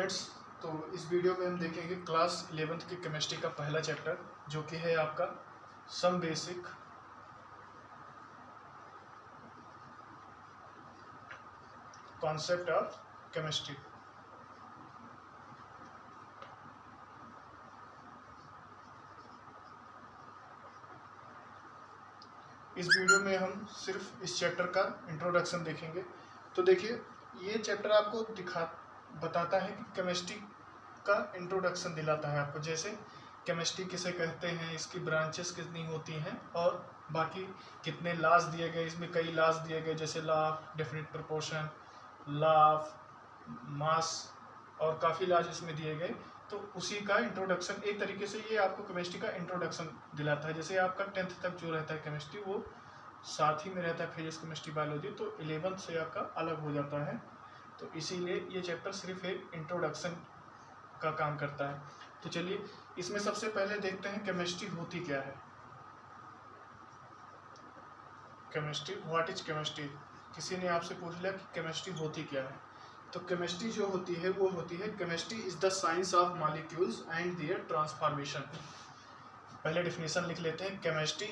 Students, तो इस video में हम देखेंगे क्लास 11th की केमिस्ट्री का पहला चैप्टर जो कि है आपका some basic concept of chemistry. इस वीडियो में हम सिर्फ इस चैप्टर का इंट्रोडक्शन देखेंगे। तो देखिए, ये चैप्टर आपको बताता है कि केमिस्ट्री का इंट्रोडक्शन दिलाता है आपको, जैसे केमिस्ट्री किसे कहते हैं, इसकी ब्रांचेस कितनी होती हैं और बाकी कितने लॉज दिए गए। इसमें कई लॉज दिए गए जैसे law of definite proportion, law of mass और काफ़ी लॉज इसमें दिए गए। तो उसी का इंट्रोडक्शन, एक तरीके से ये आपको केमिस्ट्री का इंट्रोडक्शन दिलाता है। जैसे आपका 10th तक जो रहता है केमिस्ट्री, वो साथ ही में रहता है फिजिक्स केमिस्ट्री बायोलॉजी, तो 11th से आपका अलग हो जाता है। तो इसीलिए ये चैप्टर सिर्फ एक इंट्रोडक्शन का काम करता है। तो चलिए, इसमें सबसे पहले देखते हैं केमिस्ट्री होती क्या है। Chemistry, what is chemistry. किसी ने आपसे पूछ लिया कि केमिस्ट्री होती क्या है, तो केमिस्ट्री जो होती है वो होती है, chemistry is the science of molecules and their transformation. पहले डेफिनेशन लिख लेते हैं। Chemistry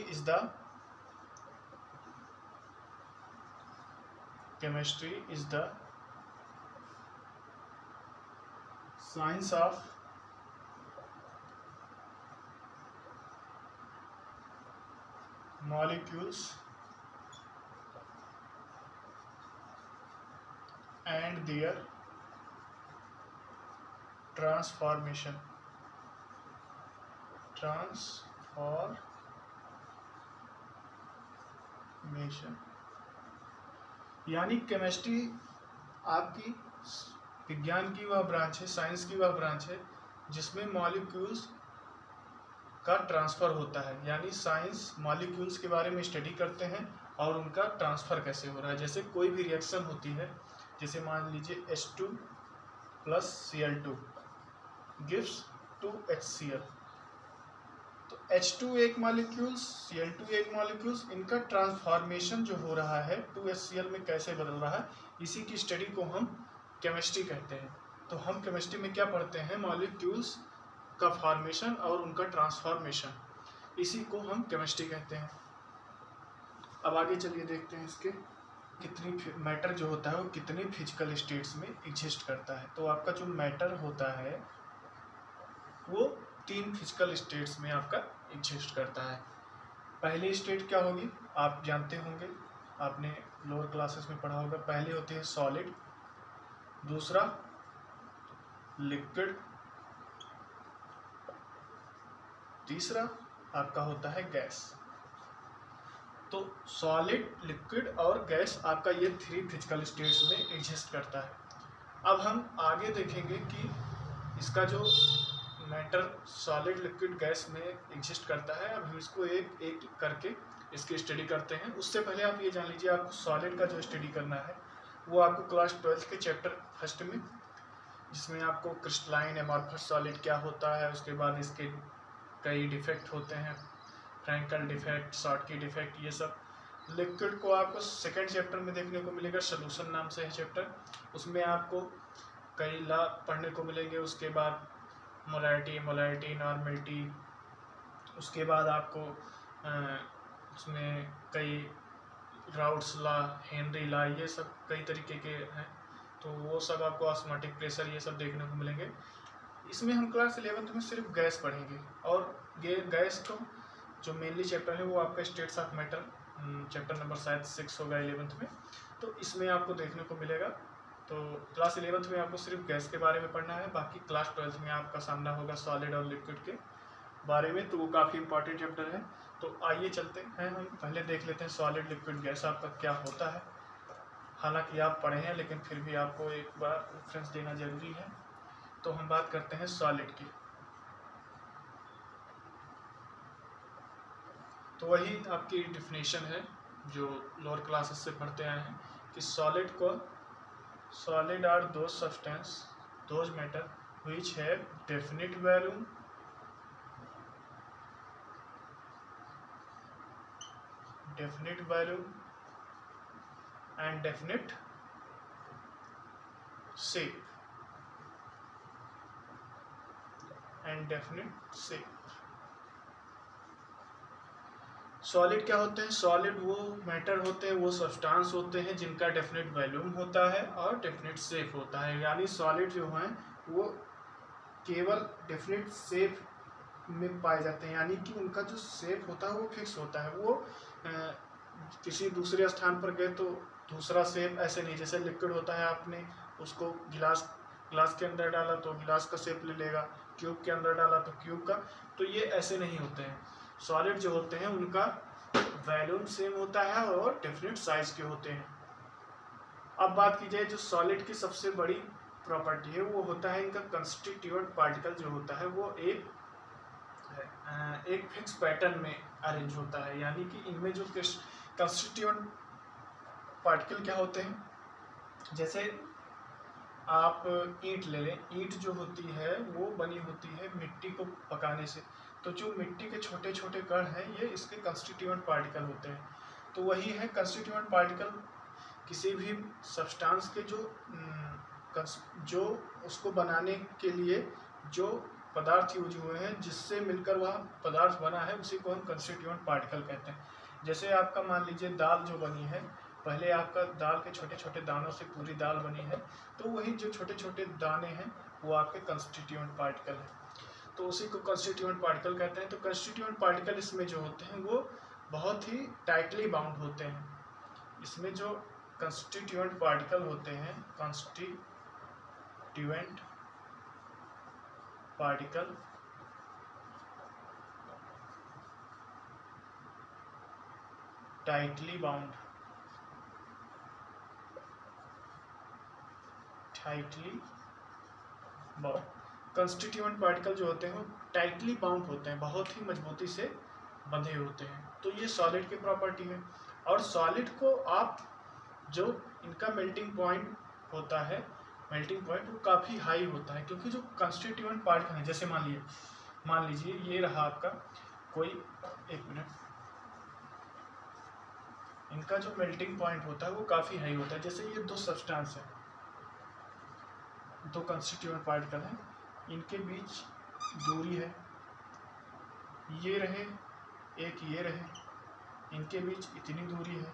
is the science of molecules and their transformation यानी केमिस्ट्री आपकी विज्ञान की वह ब्रांच है, साइंस की वह ब्रांच है जिसमें मॉलिक्यूल्स का ट्रांसफ़र होता है। यानी साइंस मॉलिक्यूल्स के बारे में स्टडी करते हैं और उनका ट्रांसफ़र कैसे हो रहा है। जैसे कोई भी रिएक्शन होती है, जैसे मान लीजिए H2 + Cl2 गिव्स 2HCl। तो H2 एक मॉलिक्यूल्स, Cl2 एक मॉलिक्यूल्स, इनका ट्रांसफॉर्मेशन जो हो रहा है 2HCl में कैसे बदल रहा है, इसी की स्टडी को हम केमिस्ट्री कहते हैं। तो हम केमिस्ट्री में क्या पढ़ते हैं, मॉलिक्यूल्स का फॉर्मेशन और उनका ट्रांसफॉर्मेशन, इसी को हम केमिस्ट्री कहते हैं। अब आगे चलिए देखते हैं इसके कितनी मैटर जो होता है वो कितनी फिजिकल स्टेट्स में एग्जिस्ट करता है। तो आपका जो मैटर होता है वो 3 फिजिकल स्टेट्स में आपका एग्जिस्ट करता है। पहली स्टेट क्या होगी, आप जानते होंगे, आपने लोअर क्लासेस में पढ़ा होगा। पहली होती है सॉलिड, दूसरा लिक्विड, तीसरा आपका होता है गैस। तो सॉलिड, लिक्विड और गैस, आपका ये 3 फिजिकल स्टेट्स में एग्जिस्ट करता है। अब हम आगे देखेंगे कि इसका जो मैटर सॉलिड, लिक्विड, गैस में एग्जिस्ट करता है, अब हम इसको एक एक करके इसकी स्टडी करते हैं। उससे पहले आप ये जान लीजिए, आपको सॉलिड का जो स्टडी करना है वो आपको क्लास 12th के चैप्टर फर्स्ट में, जिसमें आपको क्रिस्टलाइन एमॉर्फस सॉलिड क्या होता है, उसके बाद इसके कई डिफेक्ट होते हैं, फ्रैंकल डिफेक्ट, शॉर्टकी डिफेक्ट, ये सब। लिक्विड को आपको सेकंड चैप्टर में देखने को मिलेगा, सोल्यूशन नाम से है चैप्टर, उसमें आपको कई लॉ पढ़ने को मिलेंगे। उसके बाद मोलैरिटी, नॉर्मलिटी, उसके बाद आपको उसमें कई राउट्स लॉ, हेनरी लॉ, ये सब कई तरीके के हैं। तो वो सब आपको ऑस्मोटिक प्रेशर, ये सब देखने को मिलेंगे। इसमें हम क्लास 11th में सिर्फ गैस पढ़ेंगे, और गैस को जो मेनली चैप्टर है वो आपका states of matter, chapter number शायद 6 होगा 11th में, तो इसमें आपको देखने को मिलेगा। तो क्लास 11th में आपको सिर्फ गैस के बारे में पढ़ना है, बाकी क्लास 12th में आपका सामना होगा सॉलिड और लिक्विड के बारे में, तो वो काफ़ी इंपॉर्टेंट चैप्टर है। तो आइए चलते हैं, हम पहले देख लेते हैं सॉलिड, लिक्विड, गैस आपका क्या होता है। हालांकि आप पढ़े हैं लेकिन फिर भी आपको एक बार रेफरेंस देना ज़रूरी है। तो हम बात करते हैं सॉलिड की। तो वही आपकी डिफिनेशन है जो लोअर क्लासेस से पढ़ते आए हैं कि solid are those substance, those matter which have definite volume and definite shape। And definite shape. Solid क्या होते हैं? सॉलिड वो मैटर होते हैं, वो सब्सटेंस होते हैं जिनका डेफिनेट वॉल्यूम होता है और डेफिनेट शेप होता है। यानी सॉलिड जो हैं वो केवल डेफिनेट शेप में पाए जाते हैं, यानी कि उनका जो शेप होता है वो फिक्स होता है। वो किसी दूसरे स्थान पर गए तो दूसरा शेप ऐसे नहीं, जैसे लिक्विड होता है आपने उसको ग्लास के अंदर डाला तो ग्लास का शेप ले लेगा, क्यूब के अंदर डाला तो क्यूब का, तो ये ऐसे नहीं होते हैं। सॉलिड जो होते हैं उनका वॉल्यूम सेम होता है और डेफिनेट साइज के होते हैं। अब बात की जाए जो सॉलिड की सबसे बड़ी प्रॉपर्टी है वो होता है इनका कंस्टिट्यूएंट पार्टिकल जो होता है वो एक फिक्स पैटर्न में अरेंज होता है। यानी कि इनमें जो कंस्टिट्यूएंट पार्टिकल क्या होते हैं, जैसे आप ईंट ले लें, ईंट जो होती है वो बनी होती है मिट्टी को पकाने से, तो जो मिट्टी के छोटे छोटे कण हैं ये इसके कंस्टिट्यूएंट पार्टिकल होते हैं। तो वही है कंस्टिट्यूएंट पार्टिकल किसी भी सब्सटेंस के जो उसको बनाने के लिए जो पदार्थ यूज हुए हैं, जिससे मिलकर वह पदार्थ बना है, उसी को हम कंस्टिट्यूएंट पार्टिकल कहते हैं। जैसे आपका मान लीजिए दाल जो बनी है, पहले आपका दाल के छोटे छोटे दानों से पूरी दाल बनी है, तो वही जो छोटे छोटे दाने हैं वो आपके कंस्टिट्यूएंट पार्टिकल है, तो उसी को कंस्टिट्यूएंट पार्टिकल कहते हैं। तो कंस्टिट्यूएंट पार्टिकल इसमें जो होते हैं वो बहुत ही टाइटली बाउंड होते हैं। इसमें जो कंस्टिट्यूएंट पार्टिकल होते हैं, constituent particle tightly bound constituent particle जो होते हैं वो टाइटली बाउंड होते हैं, बहुत ही मजबूती से बंधे होते हैं। तो ये सॉलिड की प्रॉपर्टी है। और सॉलिड को आप जो इनका मेल्टिंग पॉइंट होता है, मेल्टिंग पॉइंट वो काफ़ी हाई होता है, क्योंकि जो कंस्टिट्यूएंट पार्टिकल है, जैसे मान लीजिए ये रहा आपका कोई, एक मिनट, इनका जो मेल्टिंग पॉइंट होता है वो काफ़ी हाई होता है। जैसे ये दो सब्सटेंस है, दो कंस्टिट्यूएंट पार्टिकल हैं, इनके बीच दूरी है, ये रहे एक ये रहे, इनके बीच इतनी दूरी है,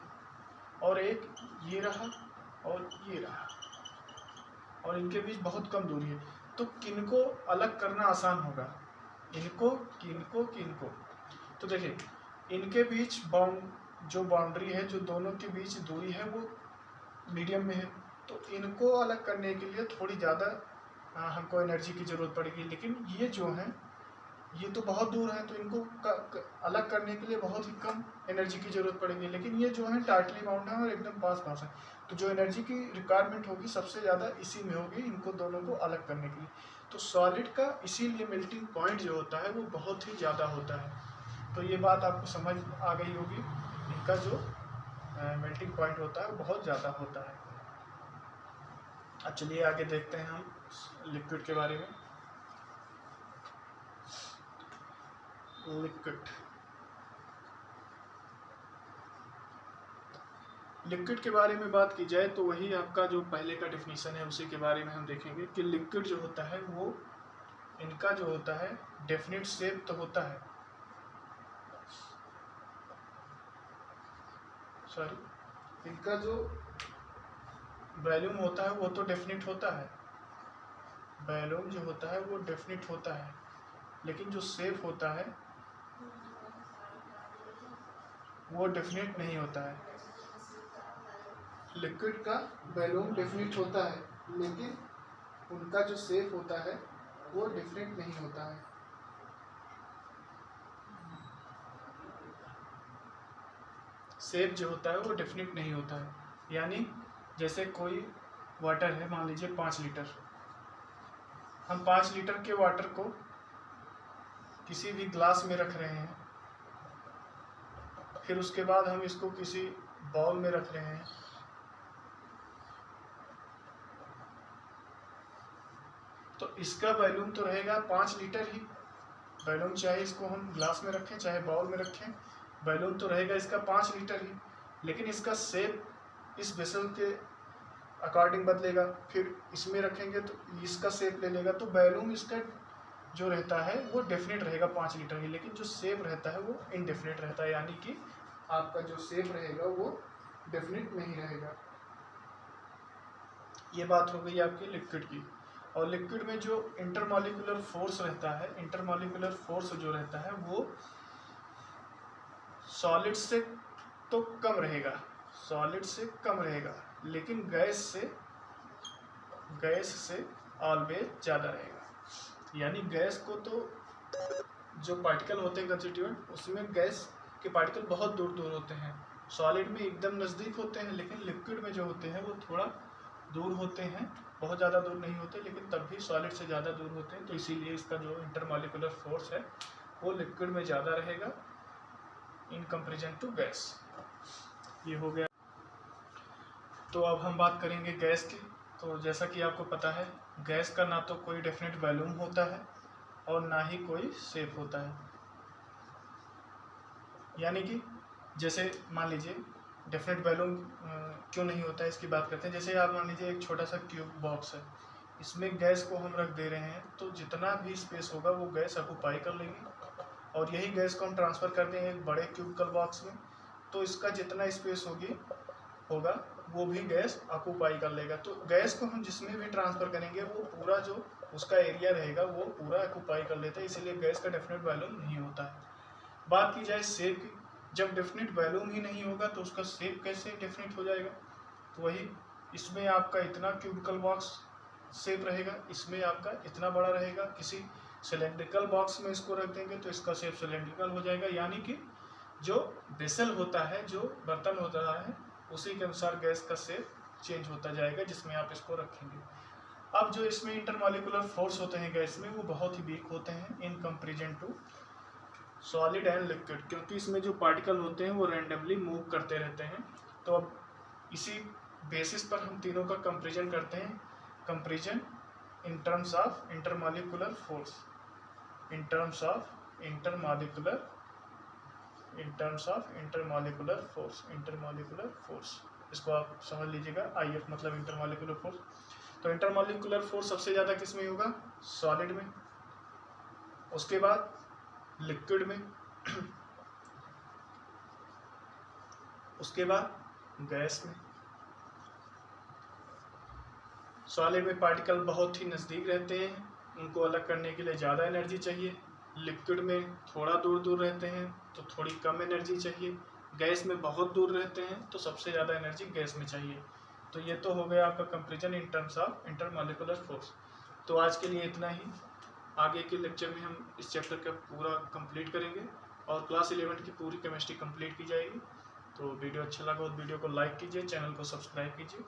और एक ये रहा और ये रहा, और इनके बीच बहुत कम दूरी है। तो किनको अलग करना आसान होगा, इनको किनको। तो देखिए इनके बीच जो बाउंड्री है, जो दोनों के बीच दूरी है वो मीडियम में है, तो इनको अलग करने के लिए थोड़ी ज़्यादा हमको एनर्जी की ज़रूरत पड़ेगी। लेकिन ये जो हैं ये तो बहुत दूर है, तो इनको अलग करने के लिए बहुत ही कम एनर्जी की ज़रूरत पड़ेगी। लेकिन ये जो है टाइटली बाउंड है और एकदम पास है, तो जो एनर्जी की रिक्वायरमेंट होगी सबसे ज़्यादा इसी में होगी, इनको दोनों को अलग करने के लिए। तो सॉलिड का इसीलिए मेल्टिंग पॉइंट जो होता है वो बहुत ही ज़्यादा होता है। तो ये बात आपको समझ आ गई होगी, इनका जो मेल्टिंग पॉइंट होता है वो बहुत ज़्यादा होता है। अब चलिए आगे देखते हैं हम लिक्विड के बारे में। लिक्विड के बारे में बात की जाए तो वही आपका जो पहले का डेफिनेशन है उसी के बारे में हम देखेंगे कि लिक्विड जो होता है वो इनका जो होता है डेफिनेट शेप तो होता है, इनका जो वॉल्यूम होता है वो तो डेफिनेट होता है, वॉल्यूम जो होता है वो डेफिनेट होता है, लेकिन जो शेप होता है वो डेफिनेट नहीं होता है। लिक्विड का वॉल्यूम डेफिनेट होता है, लेकिन उनका जो शेप होता है वो डेफिनेट नहीं होता है। शेप जो होता है वो डेफिनेट नहीं होता है। यानी जैसे कोई वाटर है, मान लीजिए 5 लीटर, हम 5 लीटर के वाटर को किसी भी ग्लास में रख रहे हैं, फिर उसके बाद हम इसको किसी बाउल में रख रहे हैं, तो इसका वॉल्यूम तो रहेगा 5 लीटर ही। वॉल्यूम चाहे इसको हम ग्लास में रखें चाहे बाउल में रखें, वॉल्यूम तो रहेगा इसका 5 लीटर ही, लेकिन इसका शेप इस वेसल के अकॉर्डिंग बदलेगा। फिर इसमें रखेंगे तो इसका शेप ले लेगा, तो वॉल्यूम इसका जो रहता है वो डेफिनेट रहेगा 5 लीटर ही, लेकिन जो शेप रहता है वो इनडेफिनेट रहता है, यानी कि आपका जो शेप रहेगा वो डेफिनेट नहीं रहेगा। ये बात हो गई आपकी लिक्विड की। और लिक्विड में जो इंटरमॉलिक्यूलर फोर्स रहता है, इंटरमॉलिक्यूलर फोर्स जो रहता है वो सॉलिड से तो कम रहेगा, सॉलिड से कम रहेगा, लेकिन गैस से ऑलवेज ज़्यादा रहेगा। यानी गैस को तो जो पार्टिकल होते हैं कंस्टिट्यूएंट, उसमें गैस के पार्टिकल बहुत दूर दूर होते हैं, सॉलिड में एकदम नज़दीक होते हैं, लेकिन लिक्विड में जो होते हैं वो थोड़ा दूर होते हैं, बहुत ज़्यादा दूर नहीं होते, लेकिन तब भी सॉलिड से ज़्यादा दूर होते हैं। तो इसीलिए इसका जो इंटरमॉलिक्यूलर फोर्स है वो लिक्विड में ज़्यादा रहेगा इन कंपेरिजन टू गैस। ये हो गया। तो अब हम बात करेंगे गैस की। तो जैसा कि आपको पता है, गैस का ना तो कोई डेफिनेट वॉल्यूम होता है और ना ही कोई शेप होता है। यानी कि जैसे मान लीजिए डेफिनेट वॉल्यूम क्यों नहीं होता है इसकी बात करते हैं। जैसे आप मान लीजिए एक छोटा सा क्यूब बॉक्स है, इसमें गैस को हम रख दे रहे हैं, तो जितना भी स्पेस होगा वो गैस ऑक्यूपाई कर लेगी, और यही गैस को हम ट्रांसफ़र कर देंगे एक बड़े क्यूबिकल बॉक्स में, तो इसका जितना स्पेस होगा वो भी गैस ऑक्यूपाई कर लेगा। तो गैस को हम जिसमें भी ट्रांसफ़र करेंगे वो पूरा जो उसका एरिया रहेगा वो पूरा ऑक्यूपाई कर लेता है, इसीलिए गैस का डेफिनेट वॉल्यूम नहीं होता है। बात की जाए शेप की, जब डेफिनेट वॉल्यूम ही नहीं होगा तो उसका शेप कैसे डेफिनेट हो जाएगा। तो वही, इसमें आपका इतना क्यूबिकल बॉक्स शेप रहेगा, इसमें आपका इतना बड़ा रहेगा। किसी सिलेंड्रिकल बॉक्स में इसको रख देंगे तो इसका शेप सिलेंड्रिकल हो जाएगा। यानी कि जो वेसल होता है, जो बर्तन होता है, उसी के अनुसार गैस का शेप चेंज होता जाएगा जिसमें आप इसको रखेंगे। अब जो इसमें इंटरमॉलिक्यूलर फोर्स होते हैं गैस में, वो बहुत ही वीक होते हैं in comparison to solid and liquid, क्योंकि इसमें जो पार्टिकल होते हैं वो रैंडमली मूव करते रहते हैं। तो अब इसी बेसिस पर हम तीनों का कंपेरिजन करते हैं। Comparison in terms of intermolecular force, in terms of intermolecular force, इसको आप समझ लीजिएगा। IF मतलब इंटरमॉलिक्यूलर फोर्स। तो इंटरमॉलिक्यूलर फोर्स सबसे ज़्यादा किस में होगा? सॉलिड में, उसके बाद लिक्विड में, उसके बाद गैस में। सॉलिड में पार्टिकल बहुत ही नज़दीक रहते हैं, उनको अलग करने के लिए ज़्यादा एनर्जी चाहिए। लिक्विड में थोड़ा दूर दूर रहते हैं तो थोड़ी कम एनर्जी चाहिए। गैस में बहुत दूर रहते हैं तो सबसे ज़्यादा एनर्जी गैस में चाहिए। तो ये तो हो गया आपका comparison in terms of intermolecular force. तो आज के लिए इतना ही। आगे के लेक्चर में हम इस चैप्टर का पूरा कंप्लीट करेंगे और क्लास 11 की पूरी केमिस्ट्री कंप्लीट की जाएगी। तो वीडियो अच्छा लगा तो वीडियो को लाइक कीजिए, चैनल को सब्सक्राइब कीजिए।